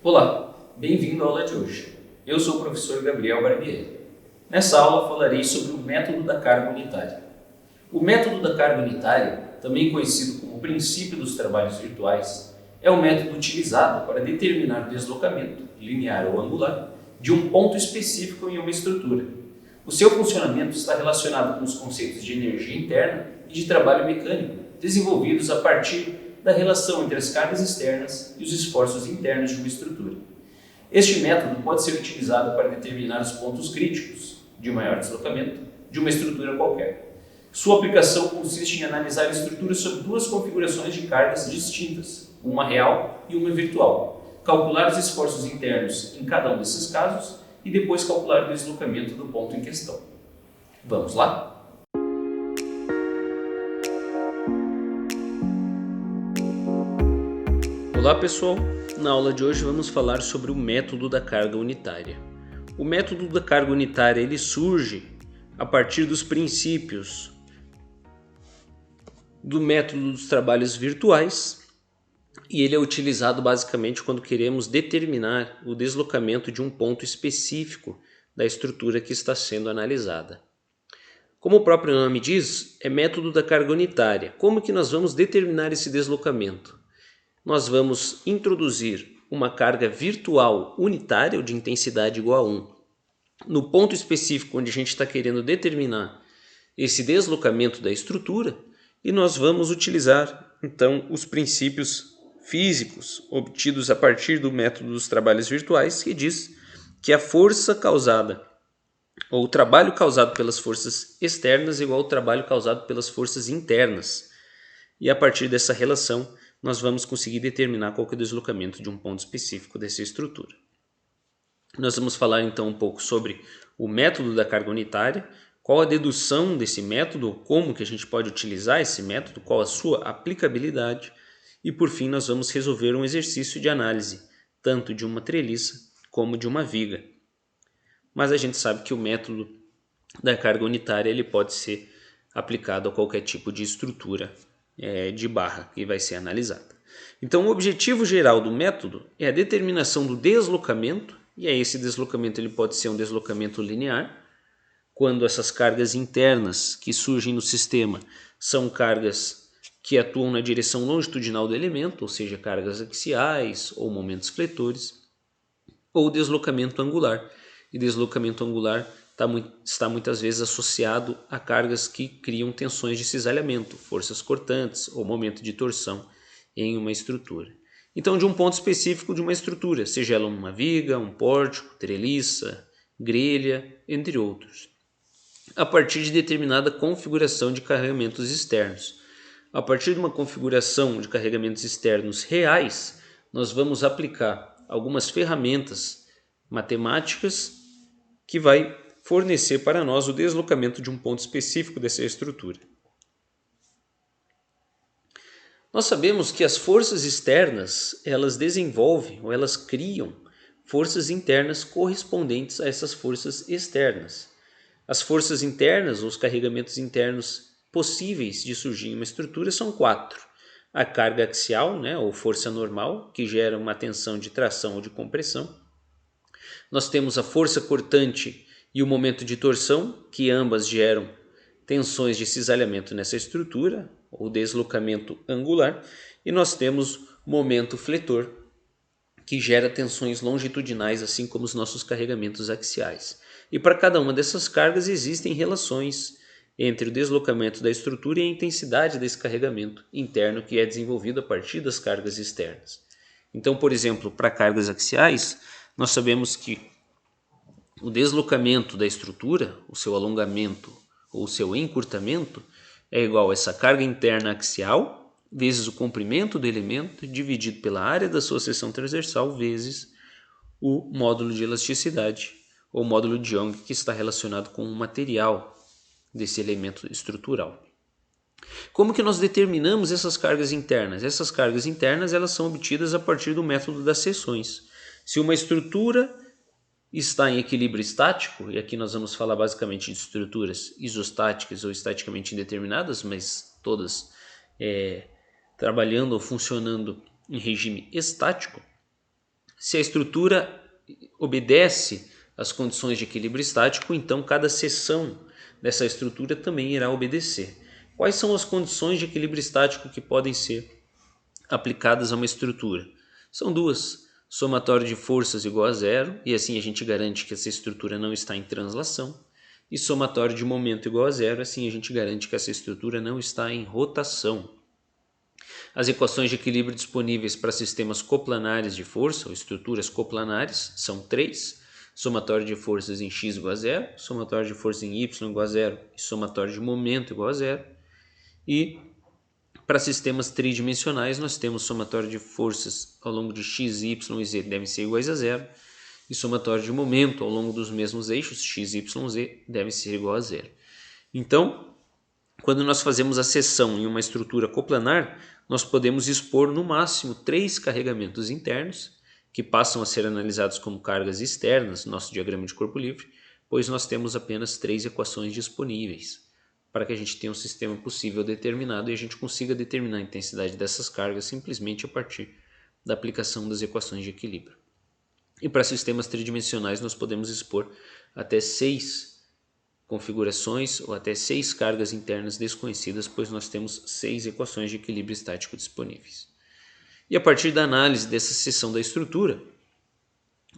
Olá, bem-vindo à aula de hoje. Eu sou o professor Gabriel Barbieri. Nessa aula falarei sobre o método da carga unitária. O método da carga unitária, também conhecido como princípio dos trabalhos virtuais, é o método utilizado para determinar o deslocamento, linear ou angular, de um ponto específico em uma estrutura. O seu funcionamento está relacionado com os conceitos de energia interna e de trabalho mecânico, desenvolvidos a partir da relação entre as cargas externas e os esforços internos de uma estrutura. Este método pode ser utilizado para determinar os pontos críticos de maior deslocamento de uma estrutura qualquer. Sua aplicação consiste em analisar a estrutura sob duas configurações de cargas distintas, uma real e uma virtual, calcular os esforços internos em cada um desses casos e depois calcular o deslocamento do ponto em questão. Vamos lá? Olá pessoal, na aula de hoje vamos falar sobre o método da carga unitária. O método da carga unitária ele surge a partir dos princípios do método dos trabalhos virtuais e ele é utilizado basicamente quando queremos determinar o deslocamento de um ponto específico da estrutura que está sendo analisada. Como o próprio nome diz, é método da carga unitária. Como que nós vamos determinar esse deslocamento? Nós vamos introduzir uma carga virtual unitária ou de intensidade igual a 1 no ponto específico onde a gente está querendo determinar esse deslocamento da estrutura e nós vamos utilizar então os princípios físicos obtidos a partir do método dos trabalhos virtuais que diz que a força causada ou o trabalho causado pelas forças externas é igual ao trabalho causado pelas forças internas e a partir dessa relação nós vamos conseguir determinar qual que é o deslocamento de um ponto específico dessa estrutura. Nós vamos falar então um pouco sobre o método da carga unitária, qual a dedução desse método, como que a gente pode utilizar esse método, qual a sua aplicabilidade e por fim nós vamos resolver um exercício de análise, tanto de uma treliça como de uma viga. Mas a gente sabe que o método da carga unitária ele pode ser aplicado a qualquer tipo de estrutura de barra que vai ser analisada. Então o objetivo geral do método é a determinação do deslocamento, e aí esse deslocamento ele pode ser um deslocamento linear, quando essas cargas internas que surgem no sistema são cargas que atuam na direção longitudinal do elemento, ou seja, cargas axiais ou momentos fletores, ou deslocamento angular. E deslocamento angular está muitas vezes associado a cargas que criam tensões de cisalhamento, forças cortantes ou momento de torção em uma estrutura. Então, de um ponto específico de uma estrutura, seja ela uma viga, um pórtico, treliça, grelha, entre outros, a partir de determinada configuração de carregamentos externos. A partir de uma configuração de carregamentos externos reais, nós vamos aplicar algumas ferramentas matemáticas que vai fornecer para nós o deslocamento de um ponto específico dessa estrutura. Nós sabemos que as forças externas, elas desenvolvem ou elas criam forças internas correspondentes a essas forças externas. As forças internas, ou os carregamentos internos possíveis de surgir em uma estrutura são 4. A carga axial, ou força normal, que gera uma tensão de tração ou de compressão. Nós temos a força cortante e o momento de torção, que ambas geram tensões de cisalhamento nessa estrutura, ou deslocamento angular, e nós temos momento fletor, que gera tensões longitudinais, assim como os nossos carregamentos axiais. E para cada uma dessas cargas existem relações entre o deslocamento da estrutura e a intensidade desse carregamento interno que é desenvolvido a partir das cargas externas. Então, por exemplo, para cargas axiais, nós sabemos que o deslocamento da estrutura, o seu alongamento ou o seu encurtamento, é igual a essa carga interna axial vezes o comprimento do elemento dividido pela área da sua seção transversal vezes o módulo de elasticidade ou módulo de Young que está relacionado com o material desse elemento estrutural. Como que nós determinamos essas cargas internas? Essas cargas internas elas são obtidas a partir do método das seções. Se uma estrutura está em equilíbrio estático, e aqui nós vamos falar basicamente de estruturas isostáticas ou estaticamente indeterminadas, mas todas trabalhando ou funcionando em regime estático, Se a estrutura obedece às condições de equilíbrio estático, então cada seção dessa estrutura também irá obedecer. Quais são as condições de equilíbrio estático que podem ser aplicadas a uma estrutura? São duas: somatório de forças igual a zero, e assim a gente garante que essa estrutura não está em translação, e somatório de momento igual a zero, assim a gente garante que essa estrutura não está em rotação. As equações de equilíbrio disponíveis para sistemas coplanares de força, ou estruturas coplanares, são três: somatório de forças em x igual a zero, somatório de forças em y igual a zero e somatório de momento igual a zero. E para sistemas tridimensionais, nós temos somatório de forças ao longo de x, y e z devem ser iguais a zero, e somatório de momento ao longo dos mesmos eixos, x, y, z, devem ser igual a zero. Então, quando nós fazemos a seção em uma estrutura coplanar, nós podemos expor no máximo 3 carregamentos internos, que passam a ser analisados como cargas externas no nosso diagrama de corpo livre, pois nós temos apenas 3 equações disponíveis para que a gente tenha um sistema possível determinado e a gente consiga determinar a intensidade dessas cargas simplesmente a partir da aplicação das equações de equilíbrio. E para sistemas tridimensionais nós podemos expor até 6 configurações ou até 6 cargas internas desconhecidas, pois nós temos 6 equações de equilíbrio estático disponíveis. E a partir da análise dessa seção da estrutura,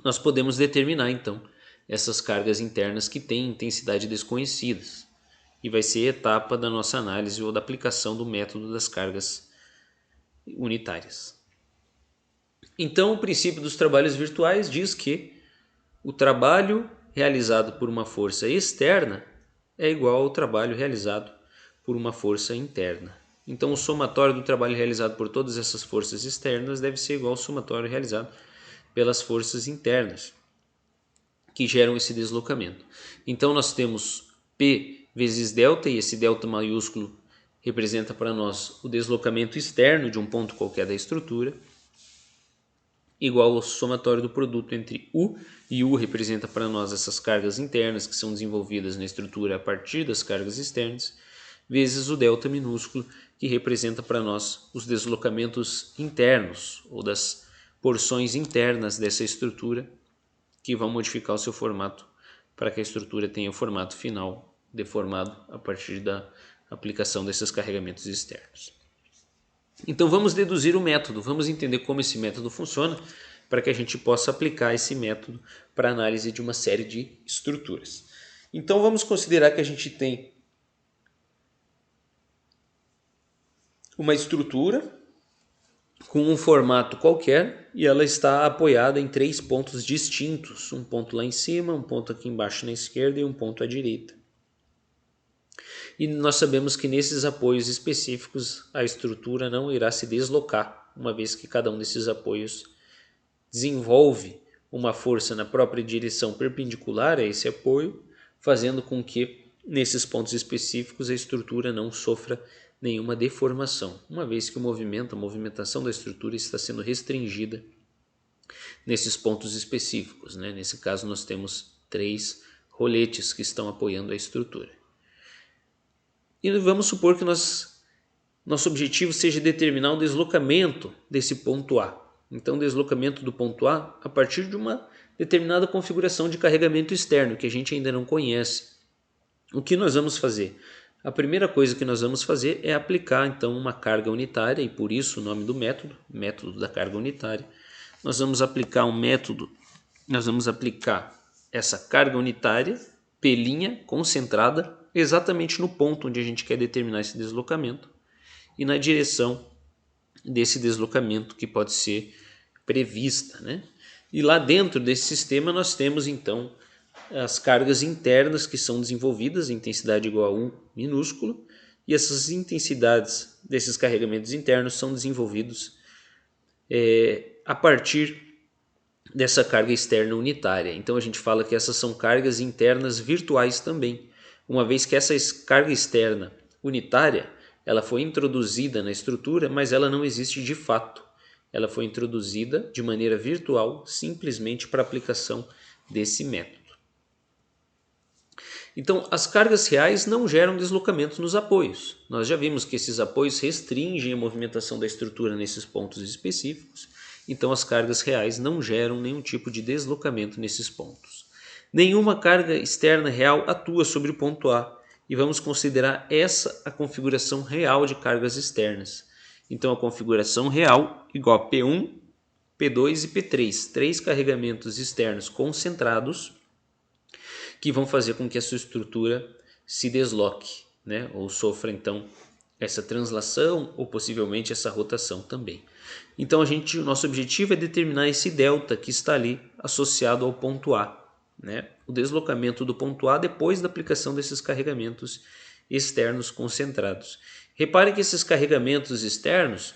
nós podemos determinar então essas cargas internas que têm intensidade desconhecidas. E vai ser a etapa da nossa análise ou da aplicação do método das cargas unitárias. Então, o princípio dos trabalhos virtuais diz que o trabalho realizado por uma força externa é igual ao trabalho realizado por uma força interna. Então, o somatório do trabalho realizado por todas essas forças externas deve ser igual ao somatório realizado pelas forças internas que geram esse deslocamento. Então, nós temos P vezes delta, e esse delta maiúsculo representa para nós o deslocamento externo de um ponto qualquer da estrutura, igual ao somatório do produto entre U, e U representa para nós essas cargas internas que são desenvolvidas na estrutura a partir das cargas externas, vezes o delta minúsculo, que representa para nós os deslocamentos internos, ou das porções internas dessa estrutura, que vão modificar o seu formato para que a estrutura tenha o formato final deformado a partir da aplicação desses carregamentos externos. Então vamos deduzir o método, vamos entender como esse método funciona para que a gente possa aplicar esse método para a análise de uma série de estruturas. Então vamos considerar que a gente tem uma estrutura com um formato qualquer e ela está apoiada em 3 pontos distintos, um ponto lá em cima, um ponto aqui embaixo na esquerda e um ponto à direita. E nós sabemos que nesses apoios específicos a estrutura não irá se deslocar, uma vez que cada um desses apoios desenvolve uma força na própria direção perpendicular a esse apoio, fazendo com que nesses pontos específicos a estrutura não sofra nenhuma deformação, uma vez que a movimentação da estrutura está sendo restringida nesses pontos específicos, né? Nesse caso nós temos 3 roletes que estão apoiando a estrutura. E vamos supor que nosso objetivo seja determinar um deslocamento desse ponto A. Então, deslocamento do ponto A partir de uma determinada configuração de carregamento externo que a gente ainda não conhece. O que nós vamos fazer? A primeira coisa que nós vamos fazer é aplicar então uma carga unitária, e por isso o nome do método, método da carga unitária. Nós vamos aplicar essa carga unitária, P' concentrada, exatamente no ponto onde a gente quer determinar esse deslocamento e na direção desse deslocamento que pode ser prevista, né? E lá dentro desse sistema nós temos então as cargas internas que são desenvolvidas em intensidade igual a U minúsculo, e essas intensidades desses carregamentos internos são desenvolvidos a partir dessa carga externa unitária. Então a gente fala que essas são cargas internas virtuais também, uma vez que essa carga externa unitária ela foi introduzida na estrutura, mas ela não existe de fato. Ela foi introduzida de maneira virtual simplesmente para aplicação desse método. Então, as cargas reais não geram deslocamento nos apoios. Nós já vimos que esses apoios restringem a movimentação da estrutura nesses pontos específicos então as cargas reais não geram nenhum tipo de deslocamento nesses pontos. Nenhuma carga externa real atua sobre o ponto A, e vamos considerar essa a configuração real de cargas externas. Então a configuração real igual a P1, P2 e P3, três carregamentos externos concentrados que vão fazer com que a sua estrutura se desloque, né? Ou sofra então essa translação ou possivelmente essa rotação também. Então o nosso objetivo é determinar esse delta que está ali associado ao ponto A, né? O deslocamento do ponto A depois da aplicação desses carregamentos externos concentrados. Repare que esses carregamentos externos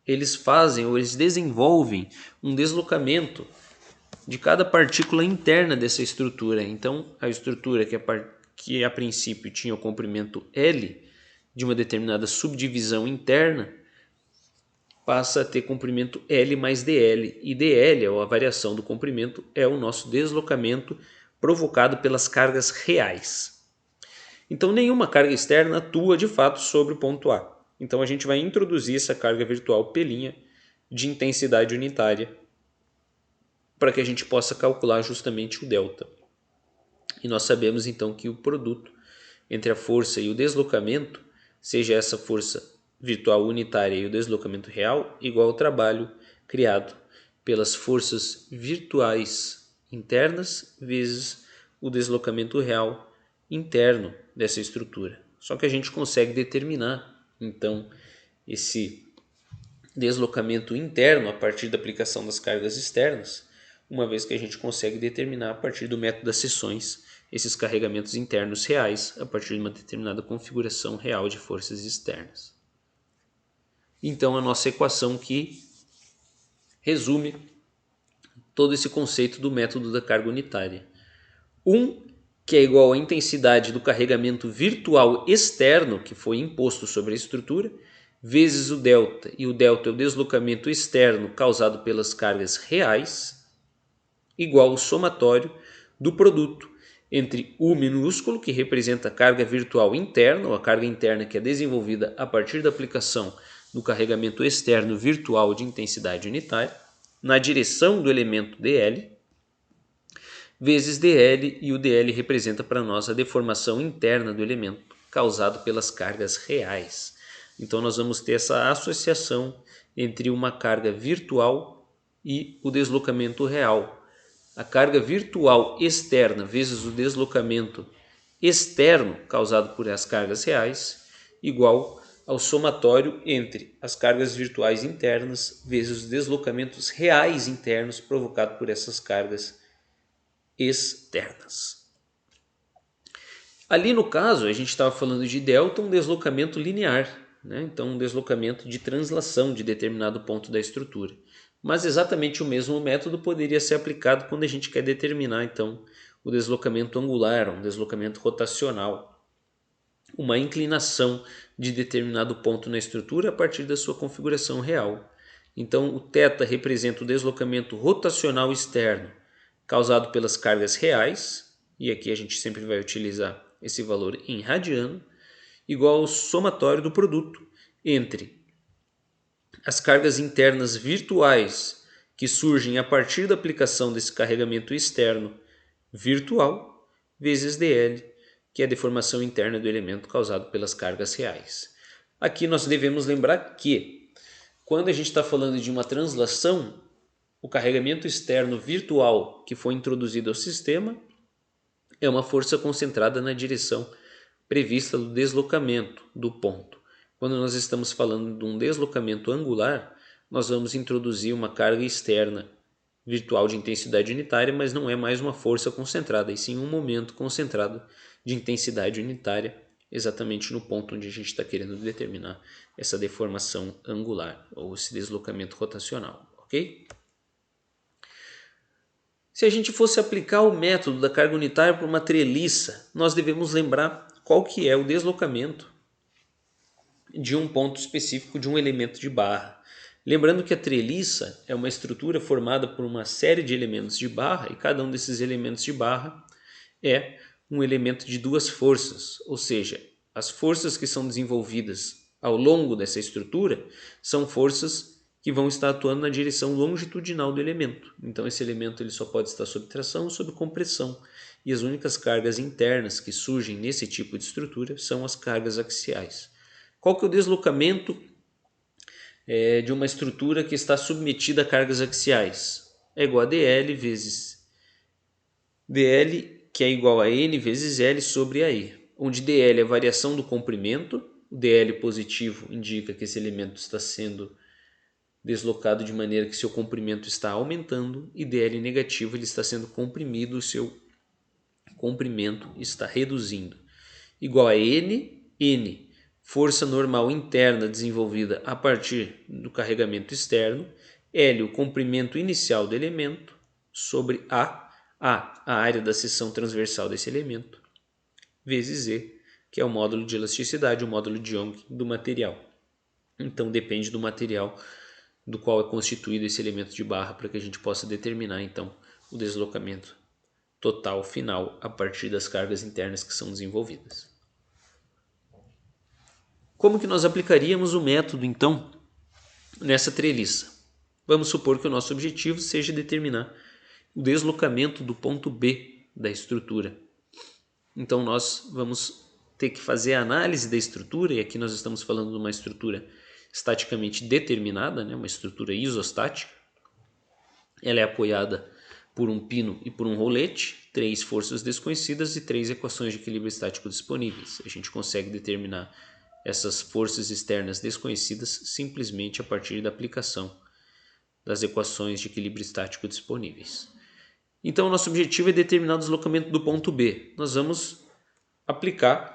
eles fazem ou eles desenvolvem um deslocamento de cada partícula interna dessa estrutura. Então, a estrutura que a princípio tinha o comprimento L de uma determinada subdivisão interna passa a ter comprimento L mais dL. E dL, ou a variação do comprimento, é o nosso deslocamento provocado pelas cargas reais. Então, nenhuma carga externa atua de fato sobre o ponto A. Então, a gente vai introduzir essa carga virtual P' de intensidade unitária para que a gente possa calcular justamente o delta. E nós sabemos então que o produto entre a força e o deslocamento, seja essa força virtual unitária e o deslocamento real, igual ao trabalho criado pelas forças virtuais internas vezes o deslocamento real interno dessa estrutura. Só que a gente consegue determinar então esse deslocamento interno a partir da aplicação das cargas externas, uma vez que a gente consegue determinar a partir do método das seções esses carregamentos internos reais a partir de uma determinada configuração real de forças externas. Então a nossa equação que resume todo esse conceito do método da carga unitária. 1, que é igual à intensidade do carregamento virtual externo que foi imposto sobre a estrutura, vezes o delta, e o delta é o deslocamento externo causado pelas cargas reais, igual ao somatório do produto entre U minúsculo, que representa a carga virtual interna, ou a carga interna que é desenvolvida a partir da aplicação do carregamento externo virtual de intensidade unitária, na direção do elemento dL, vezes dL, e o dL representa para nós a deformação interna do elemento causado pelas cargas reais. Então nós vamos ter essa associação entre uma carga virtual e o deslocamento real. A carga virtual externa vezes o deslocamento externo causado por as cargas reais igual ao somatório entre as cargas virtuais internas vezes os deslocamentos reais internos provocados por essas cargas externas. Ali no caso a gente estava falando de delta, um deslocamento linear, né? Então um deslocamento de translação de determinado ponto da estrutura. Mas exatamente o mesmo método poderia ser aplicado quando a gente quer determinar então o deslocamento angular, um deslocamento rotacional, uma inclinação de determinado ponto na estrutura a partir da sua configuração real. Então o θ representa o deslocamento rotacional externo causado pelas cargas reais, e aqui a gente sempre vai utilizar esse valor em radiano, igual ao somatório do produto entre as cargas internas virtuais que surgem a partir da aplicação desse carregamento externo virtual, vezes dL, que é a deformação interna do elemento causado pelas cargas reais. Aqui nós devemos lembrar que, quando a gente está falando de uma translação, o carregamento externo virtual que foi introduzido ao sistema é uma força concentrada na direção prevista do deslocamento do ponto. Quando nós estamos falando de um deslocamento angular, nós vamos introduzir uma carga externa virtual de intensidade unitária, mas não é mais uma força concentrada, e sim um momento concentrado de intensidade unitária, exatamente no ponto onde a gente está querendo determinar essa deformação angular, ou esse deslocamento rotacional, ok? Se a gente fosse aplicar o método da carga unitária para uma treliça, nós devemos lembrar qual que é o deslocamento de um ponto específico de um elemento de barra. Lembrando que a treliça é uma estrutura formada por uma série de elementos de barra e cada um desses elementos de barra é um elemento de duas forças, ou seja, as forças que são desenvolvidas ao longo dessa estrutura são forças que vão estar atuando na direção longitudinal do elemento. Então esse elemento ele só pode estar sob tração ou sob compressão. E as únicas cargas internas que surgem nesse tipo de estrutura são as cargas axiais. Qual que é o deslocamento de uma estrutura que está submetida a cargas axiais? É igual a dl vezes dl, que é igual a n vezes L sobre AE, onde dl é a variação do comprimento, o dl positivo indica que esse elemento está sendo deslocado de maneira que seu comprimento está aumentando, e dl negativo ele está sendo comprimido, o seu comprimento está reduzindo. Igual a n, força normal interna desenvolvida a partir do carregamento externo, L, o comprimento inicial do elemento, sobre A, a área da seção transversal desse elemento, vezes Z, que é o módulo de elasticidade, o módulo de Young do material. Então depende do material do qual é constituído esse elemento de barra para que a gente possa determinar então o deslocamento total final a partir das cargas internas que são desenvolvidas. Como que nós aplicaríamos o método então nessa treliça? Vamos supor que o nosso objetivo seja determinar o deslocamento do ponto B da estrutura. Então nós vamos ter que fazer a análise da estrutura, e aqui nós estamos falando de uma estrutura estaticamente determinada, né? Uma estrutura isostática. Ela é apoiada por um pino e por um rolete, 3 forças desconhecidas e 3 equações de equilíbrio estático disponíveis. A gente consegue determinar essas forças externas desconhecidas simplesmente a partir da aplicação das equações de equilíbrio estático disponíveis. Então, nosso objetivo é determinar o deslocamento do ponto B. Nós vamos aplicar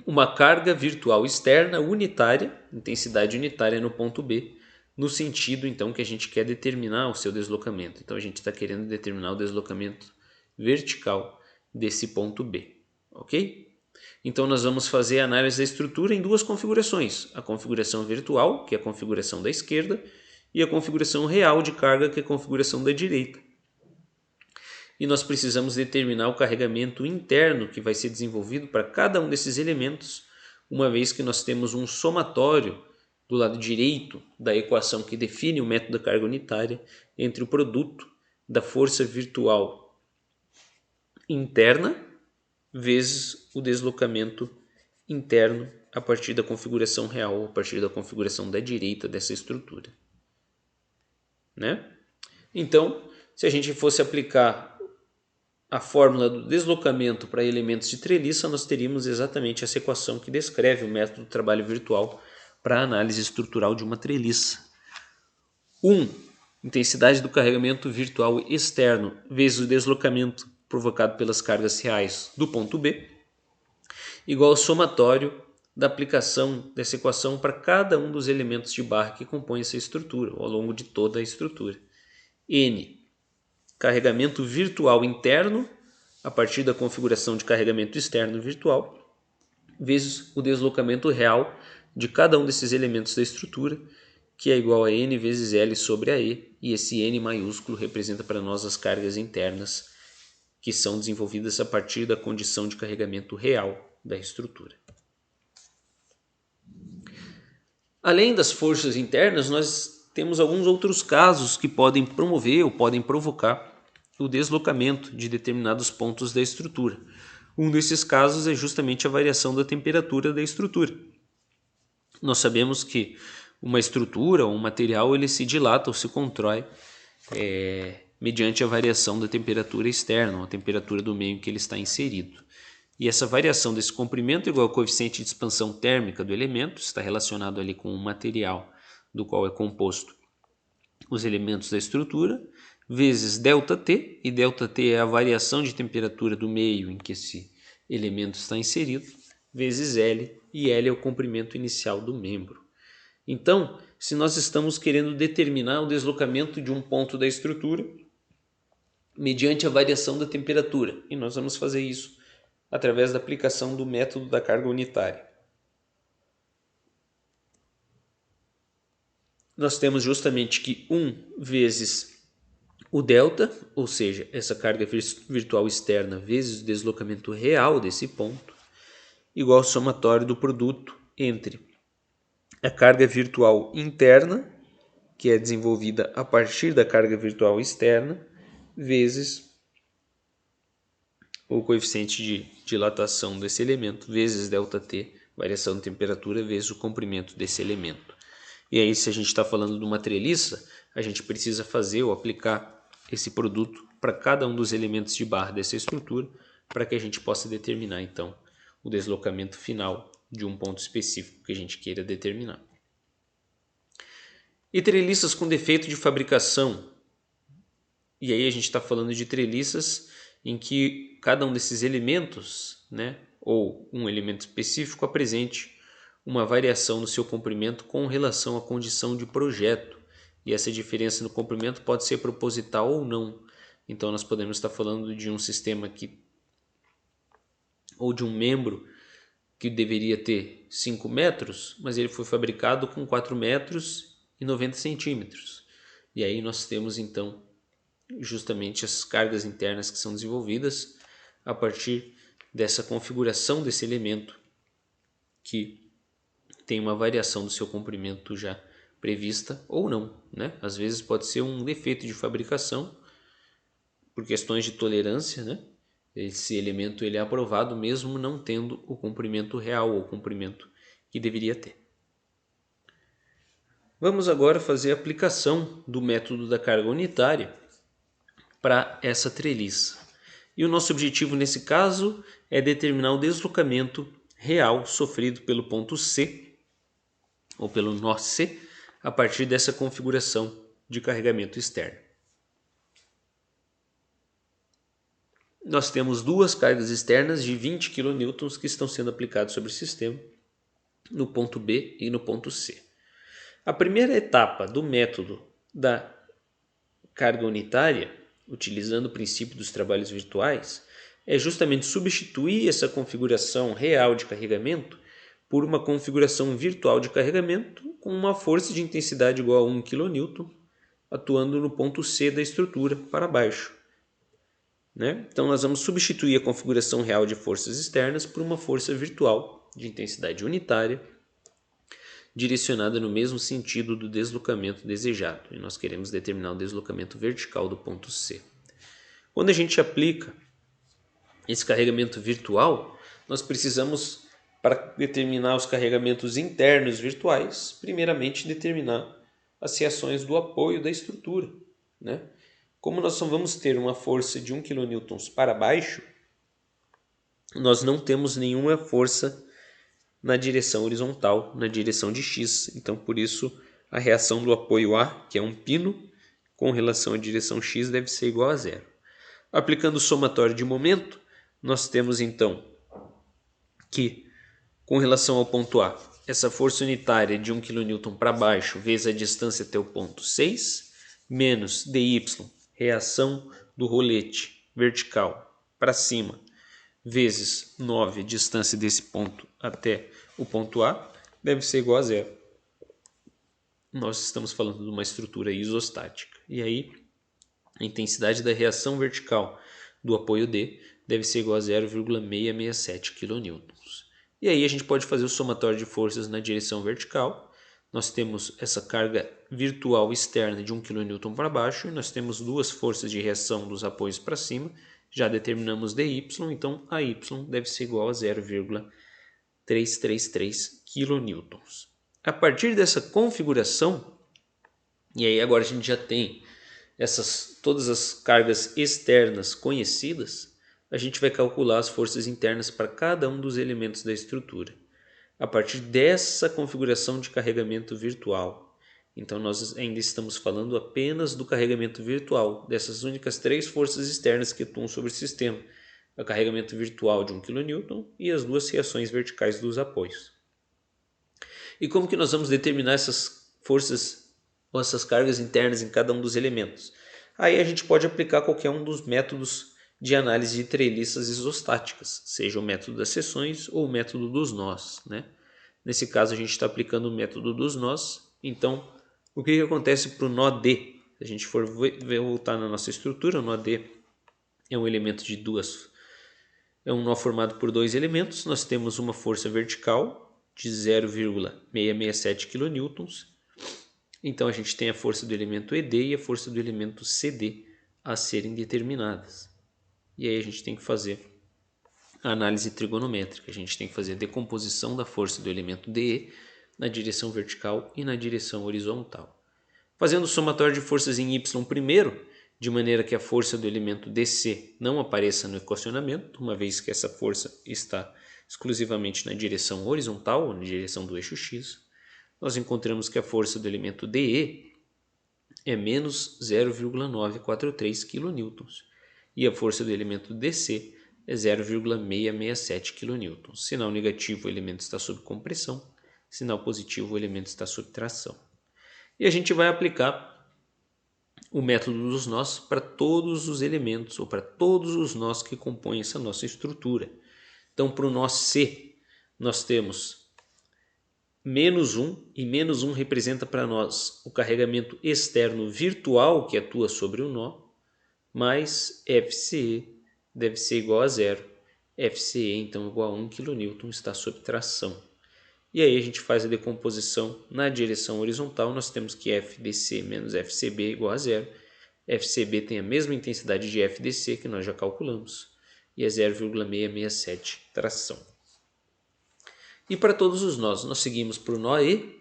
uma carga virtual externa unitária, intensidade unitária no ponto B, no sentido então que a gente quer determinar o seu deslocamento. Então, a gente está querendo determinar o deslocamento vertical desse ponto B, ok? Então, nós vamos fazer a análise da estrutura em 2 configurações. A configuração virtual, que é a configuração da esquerda, e a configuração real de carga, que é a configuração da direita. E nós precisamos determinar o carregamento interno que vai ser desenvolvido para cada um desses elementos, uma vez que nós temos um somatório do lado direito da equação que define o método da carga unitária entre o produto da força virtual interna vezes o deslocamento interno a partir da configuração real, a partir da configuração da direita dessa estrutura, né? Então, se a gente fosse aplicar a fórmula do deslocamento para elementos de treliça, nós teríamos exatamente essa equação que descreve o método de trabalho virtual para a análise estrutural de uma treliça. 1. Intensidade do carregamento virtual externo vezes o deslocamento provocado pelas cargas reais do ponto B, igual ao somatório da aplicação dessa equação para cada um dos elementos de barra que compõem essa estrutura, ao longo de toda a estrutura. N. Carregamento virtual interno, a partir da configuração de carregamento externo virtual, vezes o deslocamento real de cada um desses elementos da estrutura, que é igual a N vezes L sobre AE, e esse N maiúsculo representa para nós as cargas internas que são desenvolvidas a partir da condição de carregamento real da estrutura. Além das forças internas, nós temos alguns outros casos que podem promover ou podem provocar o deslocamento de determinados pontos da estrutura. Um desses casos é justamente a variação da temperatura da estrutura. Nós sabemos que uma estrutura ou um material ele se dilata ou se contrói mediante a variação da temperatura externa, a temperatura do meio em que ele está inserido. E essa variação desse comprimento igual ao coeficiente de expansão térmica do elemento, está relacionado ali com o material do qual é composto os elementos da estrutura, vezes ΔT, e ΔT é a variação de temperatura do meio em que esse elemento está inserido, vezes L, e L é o comprimento inicial do membro. Então, se nós estamos querendo determinar o deslocamento de um ponto da estrutura mediante a variação da temperatura, e nós vamos fazer isso através da aplicação do método da carga unitária. Nós temos justamente que 1 vezes o delta, ou seja, essa carga virtual externa vezes o deslocamento real desse ponto, igual ao somatório do produto entre a carga virtual interna que é desenvolvida a partir da carga virtual externa, vezes o coeficiente de dilatação desse elemento, vezes ΔT, variação de temperatura, vezes o comprimento desse elemento. E aí, se a gente está falando de uma treliça, a gente precisa fazer ou aplicar esse produto para cada um dos elementos de barra dessa estrutura, para que a gente possa determinar, então, o deslocamento final de um ponto específico que a gente queira determinar. E treliças com defeito de fabricação. E aí a gente está falando de treliças em que cada um desses elementos, né, ou um elemento específico, apresente uma variação no seu comprimento com relação à condição de projeto. E essa diferença no comprimento pode ser proposital ou não. Então nós podemos estar falando de um sistema ou de um membro que deveria ter 5 metros, mas ele foi fabricado com 4 metros e 90 centímetros. E aí nós temos então justamente as cargas internas que são desenvolvidas a partir dessa configuração desse elemento que tem uma variação do seu comprimento já prevista ou não, né? Às vezes pode ser um defeito de fabricação por questões de tolerância, né? Esse elemento ele é aprovado mesmo não tendo o comprimento real ou o comprimento que deveria ter. Vamos agora fazer a aplicação do método da carga unitária para essa treliça. E o nosso objetivo nesse caso é determinar o deslocamento real sofrido pelo ponto C, ou pelo nó C, a partir dessa configuração de carregamento externo. Nós temos duas cargas externas de 20 kN que estão sendo aplicadas sobre o sistema, no ponto B e no ponto C. A primeira etapa do método da carga unitária, utilizando o princípio dos trabalhos virtuais, é justamente substituir essa configuração real de carregamento por uma configuração virtual de carregamento com uma força de intensidade igual a 1 kN, atuando no ponto C da estrutura para baixo. Né? Então nós vamos substituir a configuração real de forças externas por uma força virtual de intensidade unitária, direcionada no mesmo sentido do deslocamento desejado. E nós queremos determinar o deslocamento vertical do ponto C. Quando a gente aplica esse carregamento virtual, nós precisamos, para determinar os carregamentos internos virtuais, primeiramente determinar as reações do apoio da estrutura. Né? Como nós só vamos ter uma força de 1 kN para baixo, nós não temos nenhuma força na direção horizontal, na direção de X. Então, por isso, a reação do apoio A, que é um pino, com relação à direção X, deve ser igual a zero. Aplicando o somatório de momento, nós temos então que, com relação ao ponto A, essa força unitária de 1 kN para baixo, vezes a distância até o ponto 6, menos dy, reação do rolete vertical para cima, vezes 9, distância desse ponto até o ponto A, deve ser igual a zero. Nós estamos falando de uma estrutura isostática. E aí, a intensidade da reação vertical do apoio D deve ser igual a 0,667 kN. E aí a gente pode fazer o somatório de forças na direção vertical. Nós temos essa carga virtual externa de 1 kN para baixo e nós temos duas forças de reação dos apoios para cima. Já determinamos dy, então a y deve ser igual a 0,333 kN. A partir dessa configuração, e aí agora a gente já tem todas as cargas externas conhecidas, a gente vai calcular as forças internas para cada um dos elementos da estrutura, a partir dessa configuração de carregamento virtual. Então nós ainda estamos falando apenas do carregamento virtual, dessas únicas três forças externas que atuam sobre o sistema, o carregamento virtual de 1 kN e as duas reações verticais dos apoios. E como que nós vamos determinar essas forças ou essas cargas internas em cada um dos elementos? Aí a gente pode aplicar qualquer um dos métodos de análise de treliças isostáticas, seja o método das seções ou o método dos nós. Né? Nesse caso a gente está aplicando o método dos nós, então o que acontece para o nó D? Se a gente for voltar na nossa estrutura, o nó D é um elemento de é um nó formado por dois elementos. Nós temos uma força vertical de 0,667 kN Então a gente tem a força do elemento ED e a força do elemento CD a serem determinadas. E aí a gente tem que fazer a análise trigonométrica. A gente tem que fazer a decomposição da força do elemento DE na direção vertical e na direção horizontal. Fazendo o somatório de forças em Y primeiro, de maneira que a força do elemento DC não apareça no equacionamento, uma vez que essa força está exclusivamente na direção horizontal, ou na direção do eixo X, nós encontramos que a força do elemento DE é menos 0,943 kN e a força do elemento DC é 0,667 kN. Sinal negativo, o elemento está sob compressão. Sinal positivo, o elemento está sob tração. E a gente vai aplicar o método dos nós para todos os elementos ou para todos os nós que compõem essa nossa estrutura. Então, para o nó C, nós temos menos 1, e menos 1 representa para nós o carregamento externo virtual que atua sobre o nó, mais FCE deve ser igual a zero. FCE, então, igual a 1 kN, está sob tração. E aí a gente faz a decomposição na direção horizontal, nós temos que FDC menos FCB é igual a zero. FCB tem a mesma intensidade de FDC que nós já calculamos, e é 0,667 tração. E para todos os nós, nós seguimos para o nó E,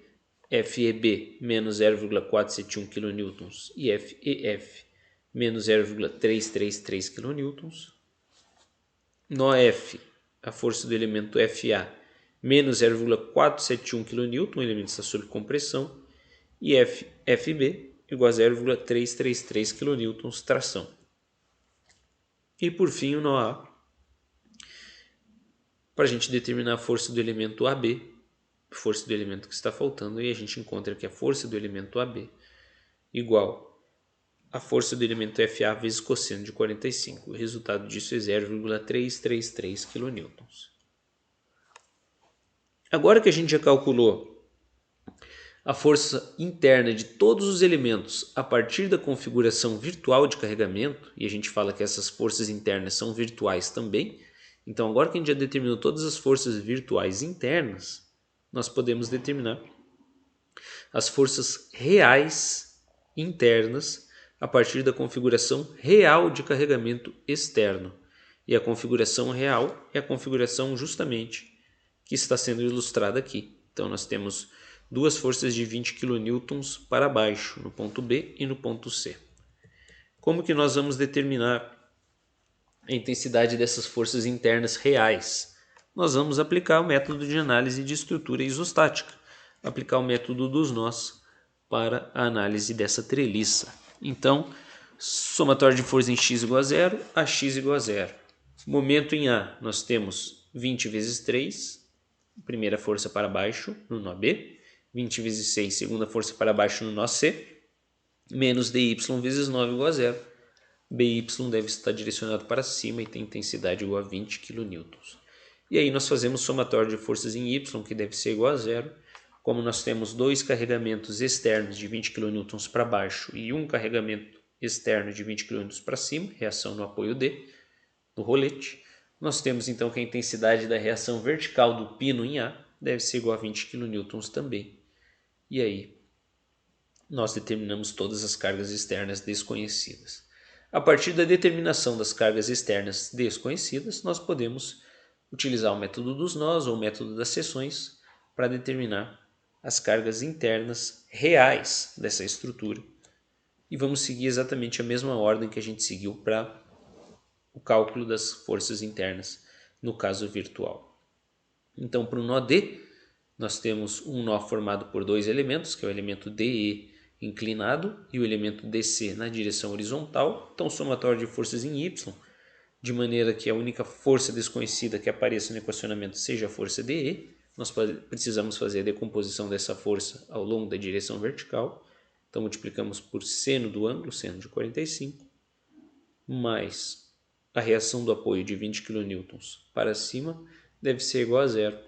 FEB menos 0,471 kN e FEF menos 0,333 kN. Nó F, a força do elemento FA, menos 0,471 kN, o elemento está sob compressão, e FB igual a 0,333 kN tração. E por fim o nó A, para a gente determinar a força do elemento AB, força do elemento que está faltando, e a gente encontra que a força do elemento AB igual a força do elemento FA vezes cosseno de 45. O resultado disso é 0,333 kN. Agora que a gente já calculou a força interna de todos os elementos a partir da configuração virtual de carregamento, e a gente fala que essas forças internas são virtuais também, então agora que a gente já determinou todas as forças virtuais internas, nós podemos determinar as forças reais internas a partir da configuração real de carregamento externo. E a configuração real é a configuração justamente que está sendo ilustrada aqui. Então nós temos duas forças de 20 kN para baixo, no ponto B e no ponto C. Como que nós vamos determinar a intensidade dessas forças internas reais? Nós vamos aplicar o método de análise de estrutura isostática, aplicar o método dos nós para a análise dessa treliça. Então, somatório de força em x igual a zero, a x igual a zero. Momento em A, nós temos 20 vezes 3, primeira força para baixo no nó B, 20 vezes 6, segunda força para baixo no nó C, menos dy vezes 9 igual a zero. BY deve estar direcionado para cima e tem intensidade igual a 20 kN. E aí nós fazemos somatório de forças em Y, que deve ser igual a zero. Como nós temos dois carregamentos externos de 20 kN para baixo e um carregamento externo de 20 kN para cima, reação no apoio D, no rolete, nós temos então que a intensidade da reação vertical do pino em A deve ser igual a 20 kN também. E aí nós determinamos todas as cargas externas desconhecidas. A partir da determinação das cargas externas desconhecidas, nós podemos utilizar o método dos nós ou o método das seções para determinar as cargas internas reais dessa estrutura. E vamos seguir exatamente a mesma ordem que a gente seguiu para o cálculo das forças internas, no caso virtual. Então, para o nó D, nós temos um nó formado por dois elementos, que é o elemento DE inclinado e o elemento DC na direção horizontal. Então, somatório de forças em Y, de maneira que a única força desconhecida que apareça no equacionamento seja a força DE. Nós precisamos fazer a decomposição dessa força ao longo da direção vertical. Então, multiplicamos por seno do ângulo, seno de 45, mais a reação do apoio de 20 kN para cima deve ser igual a zero.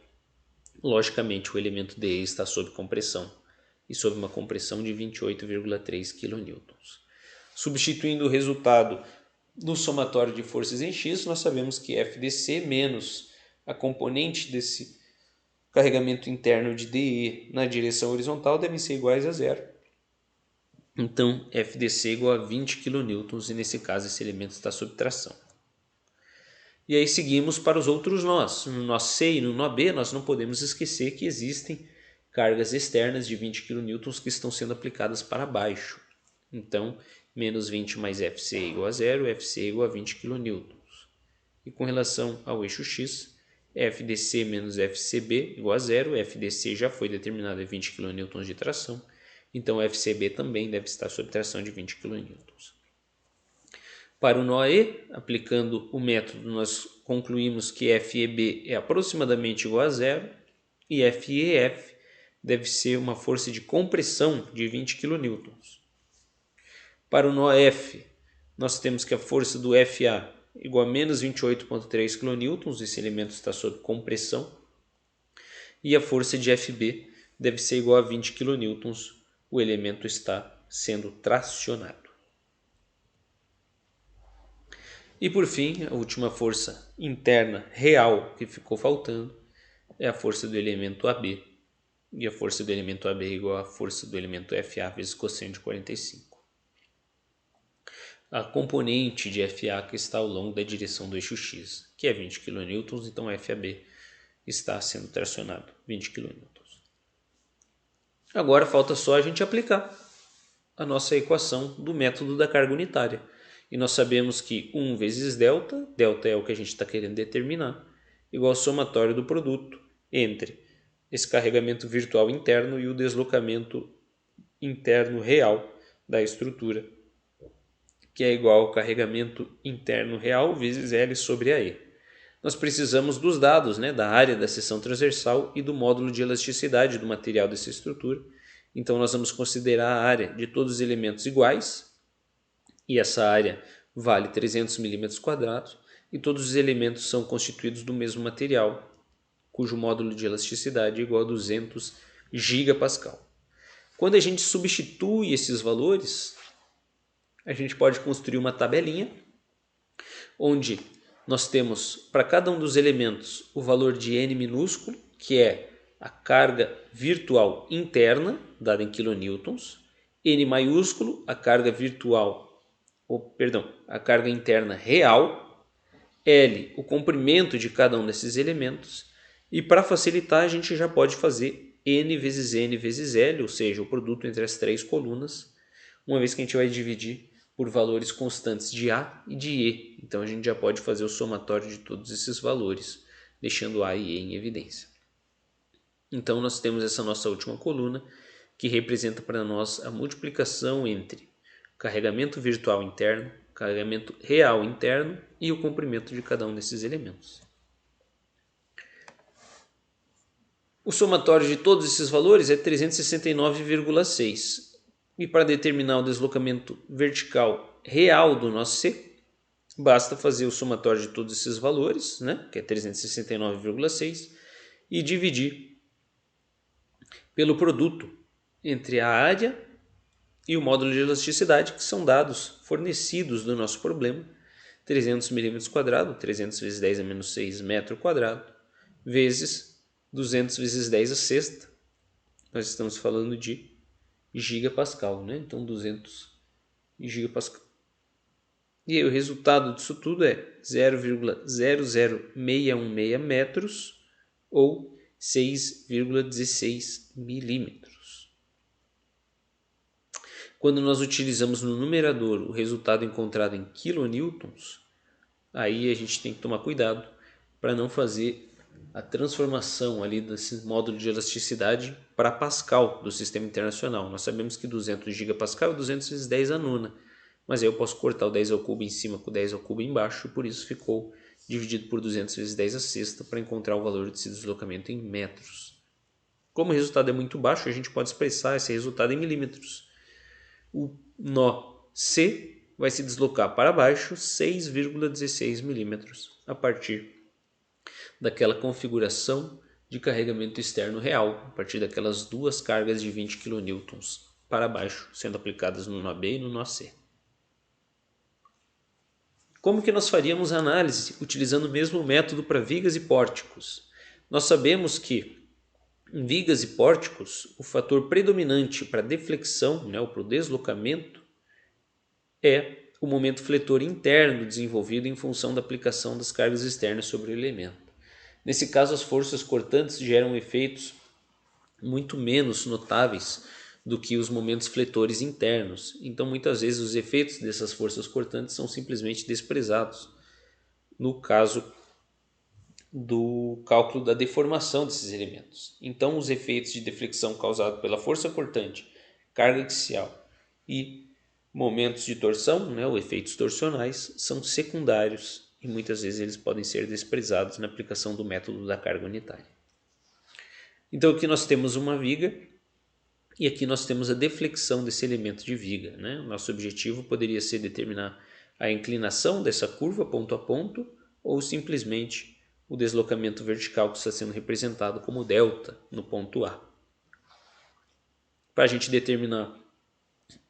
Logicamente, o elemento DE está sob compressão e sob uma compressão de 28,3 kN. Substituindo o resultado no somatório de forças em X, nós sabemos que FDC menos a componente desse carregamento interno de DE na direção horizontal devem ser iguais a zero. Então FDC é igual a 20 kN e nesse caso esse elemento está sob tração. E aí seguimos para os outros nós. No nó C e no nó B nós não podemos esquecer que existem cargas externas de 20 kN que estão sendo aplicadas para baixo. Então menos 20 mais FC é igual a 0, FC é igual a 20 kN. E com relação ao eixo X, FDC menos FCB igual a 0, FDC já foi determinado a 20 kN de tração, então FCB também deve estar sob tração de 20 kN. Para o nó E, aplicando o método, nós concluímos que FEB é aproximadamente igual a 0 e FEF deve ser uma força de compressão de 20 kN. Para o nó F, nós temos que a força do FA é igual a menos 28,3 kN, esse elemento está sob compressão, e a força de FB deve ser igual a 20 kN, o elemento está sendo tracionado. E por fim, a última força interna real que ficou faltando é a força do elemento AB. E a força do elemento AB é igual à força do elemento FA vezes cosseno de 45. A componente de FA que está ao longo da direção do eixo X, que é 20 kN, então FAB está sendo tracionado 20 kN. Agora falta só a gente aplicar a nossa equação do método da carga unitária. E nós sabemos que 1 vezes delta, delta é o que a gente está querendo determinar, igual ao somatório do produto entre esse carregamento virtual interno e o deslocamento interno real da estrutura, que é igual ao carregamento interno real vezes L sobre AE. Nós precisamos dos dados, da área da seção transversal e do módulo de elasticidade do material dessa estrutura. Então nós vamos considerar a área de todos os elementos iguais, e essa área vale 300 mm², e todos os elementos são constituídos do mesmo material, cujo módulo de elasticidade é igual a 200 GPa. Quando a gente substitui esses valores, a gente pode construir uma tabelinha onde nós temos para cada um dos elementos o valor de N minúsculo, que é a carga virtual interna, dada em kilonewtons, N maiúsculo, a carga a carga interna real, L, o comprimento de cada um desses elementos, e para facilitar a gente já pode fazer N vezes L, ou seja, o produto entre as três colunas, uma vez que a gente vai dividir por valores constantes de A e de E. Então a gente já pode fazer o somatório de todos esses valores, deixando A e E em evidência. Então nós temos essa nossa última coluna, que representa para nós a multiplicação entre carregamento virtual interno, carregamento real interno e o comprimento de cada um desses elementos. O somatório de todos esses valores é 369,6. E para determinar o deslocamento vertical real do nosso C, basta fazer o somatório de todos esses valores, que é 369,6, e dividir pelo produto entre a área e o módulo de elasticidade, que são dados fornecidos do nosso problema, 300 mm², 300 vezes 10 a menos 6 metro quadrado, vezes 200 vezes 10 a sexta. Nós estamos falando de gigapascal, então 200 gigapascal. E aí o resultado disso tudo é 0,00616 metros ou 6,16 milímetros. Quando nós utilizamos no numerador o resultado encontrado em kilonewtons, aí a gente tem que tomar cuidado para não fazer a transformação ali desse módulo de elasticidade para Pascal do sistema internacional. Nós sabemos que 200 gigapascal é 200 vezes 10 a nona, mas aí eu posso cortar o 10 ao cubo em cima com o 10 ao cubo embaixo, e por isso ficou dividido por 200 vezes 10 a sexta para encontrar o valor desse deslocamento em metros. Como o resultado é muito baixo, a gente pode expressar esse resultado em milímetros. O nó C vai se deslocar para baixo 6,16 milímetros a partir daquela configuração de carregamento externo real, a partir daquelas duas cargas de 20 kN para baixo, sendo aplicadas no nó B e no nó C. Como que nós faríamos a análise utilizando o mesmo método para vigas e pórticos? Nós sabemos que Em vigas e pórticos, o fator predominante para deflexão, né, ou para o deslocamento, é o momento fletor interno desenvolvido em função da aplicação das cargas externas sobre o elemento. Nesse caso, as forças cortantes geram efeitos muito menos notáveis do que os momentos fletores internos. Então, muitas vezes, os efeitos dessas forças cortantes são simplesmente desprezados no caso do cálculo da deformação desses elementos. Então, os efeitos de deflexão causados pela força cortante, carga axial e momentos de torção, né, ou efeitos torsionais, são secundários e muitas vezes eles podem ser desprezados na aplicação do método da carga unitária. Então, aqui nós temos uma viga e aqui nós temos a deflexão desse elemento de viga, né? Nosso objetivo poderia ser determinar a inclinação dessa curva ponto a ponto ou simplesmente o deslocamento vertical que está sendo representado como delta no ponto A. Para a gente determinar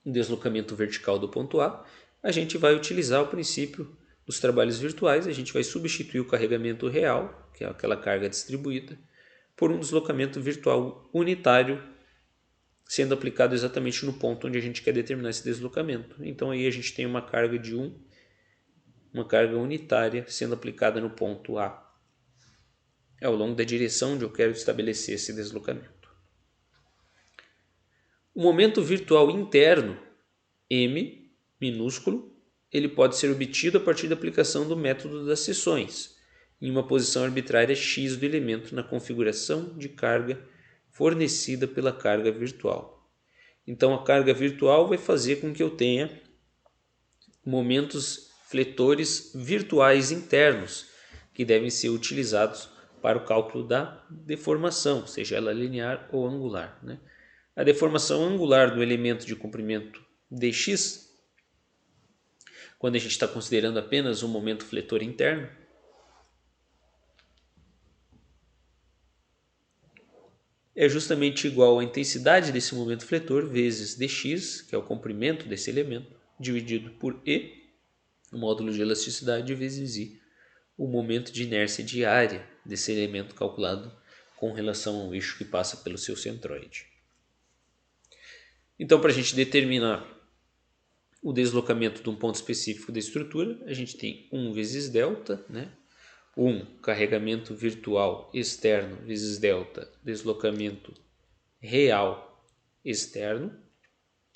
o deslocamento vertical do ponto A, a gente vai utilizar o princípio dos trabalhos virtuais, a gente vai substituir o carregamento real, que é aquela carga distribuída, por um deslocamento virtual unitário, sendo aplicado exatamente no ponto onde a gente quer determinar esse deslocamento. Então aí a gente tem uma carga de uma carga unitária sendo aplicada no ponto A, ao longo da direção onde eu quero estabelecer esse deslocamento. O momento virtual interno, M, minúsculo, ele pode ser obtido a partir da aplicação do método das seções, em uma posição arbitrária x do elemento na configuração de carga fornecida pela carga virtual. Então a carga virtual vai fazer com que eu tenha momentos fletores virtuais internos que devem ser utilizados para o cálculo da deformação, seja ela linear ou angular, né? A deformação angular do elemento de comprimento dx, quando a gente está considerando apenas um momento fletor interno, é justamente igual à intensidade desse momento fletor vezes dx, que é o comprimento desse elemento, dividido por E, o módulo de elasticidade, vezes I, o momento de inércia diária desse elemento calculado com relação ao eixo que passa pelo seu centroide. Então, para a gente determinar o deslocamento de um ponto específico da estrutura, a gente tem 1 vezes delta, né? 1 carregamento virtual externo vezes delta deslocamento real externo,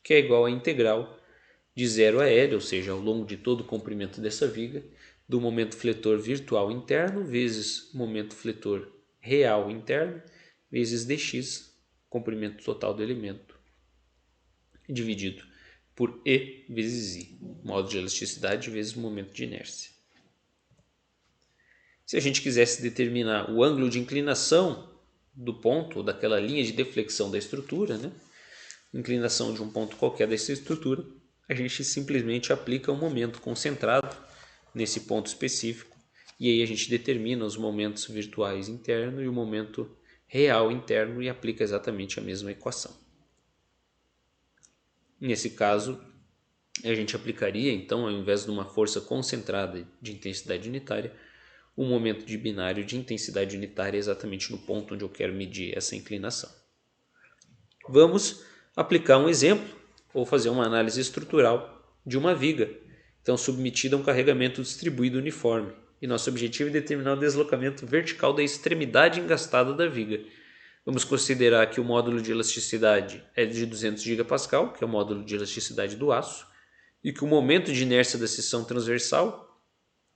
que é igual à integral de 0 a L, ou seja, ao longo de todo o comprimento dessa viga, do momento fletor virtual interno vezes momento fletor real interno vezes dx, comprimento total do elemento, dividido por E vezes I, modo de elasticidade vezes momento de inércia. Se a gente quisesse determinar o ângulo de inclinação do ponto, ou daquela linha de deflexão da estrutura, né? Inclinação de um ponto qualquer dessa estrutura, a gente simplesmente aplica um momento concentrado nesse ponto específico e aí a gente determina os momentos virtuais interno e o momento real interno e aplica exatamente a mesma equação. Nesse caso, a gente aplicaria então, ao invés de uma força concentrada de intensidade unitária, um momento de binário de intensidade unitária exatamente no ponto onde eu quero medir essa inclinação. Vamos aplicar um exemplo ou fazer uma análise estrutural de uma viga, então submetida a um carregamento distribuído uniforme. E nosso objetivo é determinar o deslocamento vertical da extremidade engastada da viga. Vamos considerar que o módulo de elasticidade é de 200 GPa, que é o módulo de elasticidade do aço, e que o momento de inércia da seção transversal,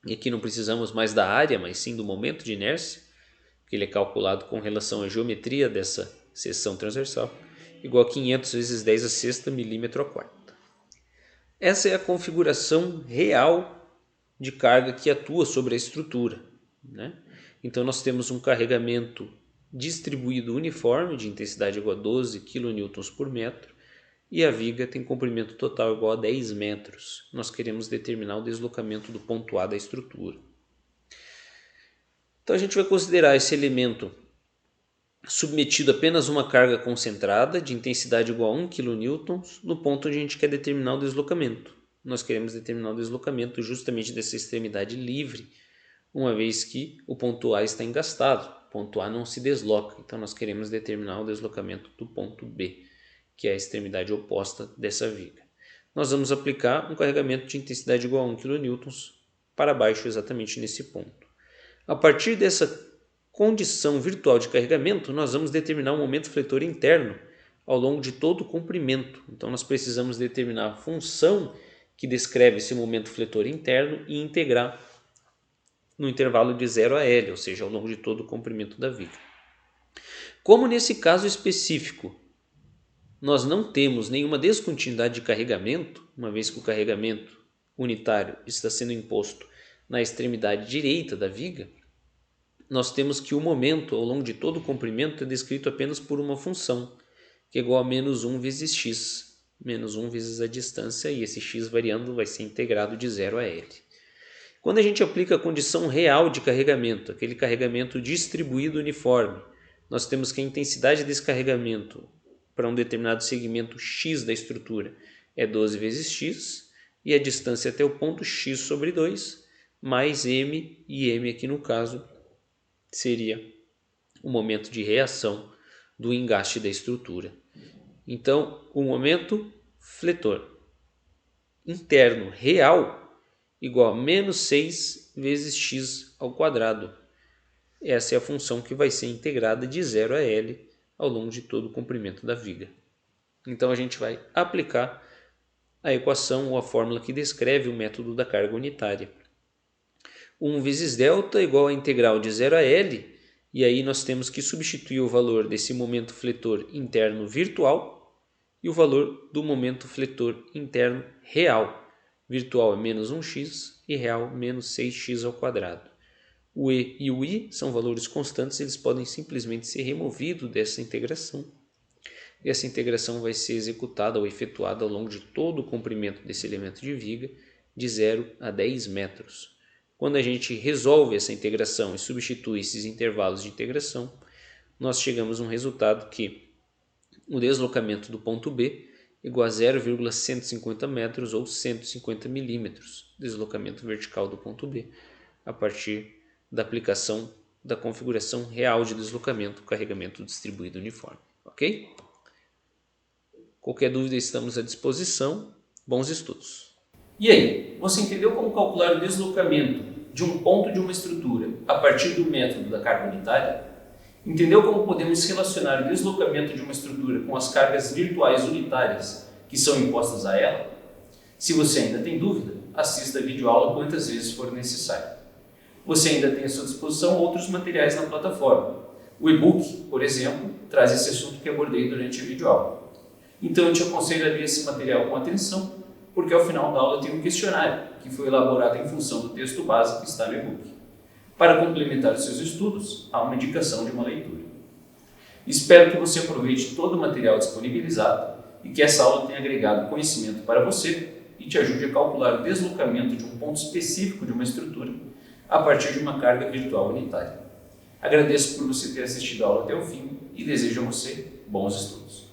e aqui não precisamos mais da área, mas sim do momento de inércia, que ele é calculado com relação à geometria dessa seção transversal, igual a 500 vezes 10 a sexta milímetro a quarta. Essa é a configuração real de carga que atua sobre a estrutura, né? Então nós temos um carregamento distribuído uniforme de intensidade igual a 12 kN por metro e a viga tem comprimento total igual a 10 metros. Nós queremos determinar o deslocamento do ponto A da estrutura. Então a gente vai considerar esse elemento submetido a apenas uma carga concentrada de intensidade igual a 1 kN no ponto onde a gente quer determinar o deslocamento. Nós queremos determinar o deslocamento justamente dessa extremidade livre, uma vez que o ponto A está engastado. ponto A não se desloca, então nós queremos determinar o deslocamento do ponto B, que é a extremidade oposta dessa viga. Nós vamos aplicar um carregamento de intensidade igual a 1 kN para baixo exatamente nesse ponto. A partir dessa condição virtual de carregamento, nós vamos determinar o momento fletor interno ao longo de todo o comprimento. Então nós precisamos determinar a função que descreve esse momento fletor interno e integrar no intervalo de 0 a L, ou seja, ao longo de todo o comprimento da viga. Como nesse caso específico nós não temos nenhuma descontinuidade de carregamento, uma vez que o carregamento unitário está sendo imposto na extremidade direita da viga, nós temos que o momento ao longo de todo o comprimento é descrito apenas por uma função, que é igual a menos 1 vezes x, menos 1 vezes a distância, e esse x variando vai ser integrado de 0 a L. Quando a gente aplica a condição real de carregamento, aquele carregamento distribuído uniforme, nós temos que a intensidade desse carregamento para um determinado segmento x da estrutura é 12 vezes x, e a distância até o ponto x sobre 2, mais m, e m aqui no caso seria o momento de reação do engaste da estrutura. Então, o momento fletor interno real igual a menos 6 vezes x ao quadrado. Essa é a função que vai ser integrada de 0 a L ao longo de todo o comprimento da viga. Então a gente vai aplicar a equação ou a fórmula que descreve o método da carga unitária. 1 vezes delta igual a integral de 0 a L, e aí nós temos que substituir o valor desse momento fletor interno virtual e o valor do momento fletor interno real. Virtual é menos 1x e real menos 6x ao quadrado. O E e o I são valores constantes, eles podem simplesmente ser removidos dessa integração. E essa integração vai ser executada ou efetuada ao longo de todo o comprimento desse elemento de viga, de 0 a 10 metros. Quando a gente resolve essa integração e substitui esses intervalos de integração, nós chegamos a um resultado que o deslocamento do ponto B é igual a 0,150 metros ou 150 milímetros, deslocamento vertical do ponto B, a partir da aplicação da configuração real de deslocamento, carregamento distribuído uniforme, ok? Qualquer dúvida estamos à disposição. Bons estudos! E aí, você entendeu como calcular o deslocamento de um ponto de uma estrutura a partir do método da carga unitária? Entendeu como podemos relacionar o deslocamento de uma estrutura com as cargas virtuais unitárias que são impostas a ela? Se você ainda tem dúvida, assista a videoaula quantas vezes for necessário. Você ainda tem à sua disposição outros materiais na plataforma. O e-book, por exemplo, traz esse assunto que abordei durante a videoaula. Então eu te aconselho a ler esse material com atenção, porque ao final da aula tem um questionário que foi elaborado em função do texto base que está no e-book. Para complementar os seus estudos, há uma indicação de uma leitura. Espero que você aproveite todo o material disponibilizado e que essa aula tenha agregado conhecimento para você e te ajude a calcular o deslocamento de um ponto específico de uma estrutura a partir de uma carga virtual unitária. Agradeço por você ter assistido a aula até o fim e desejo a você bons estudos.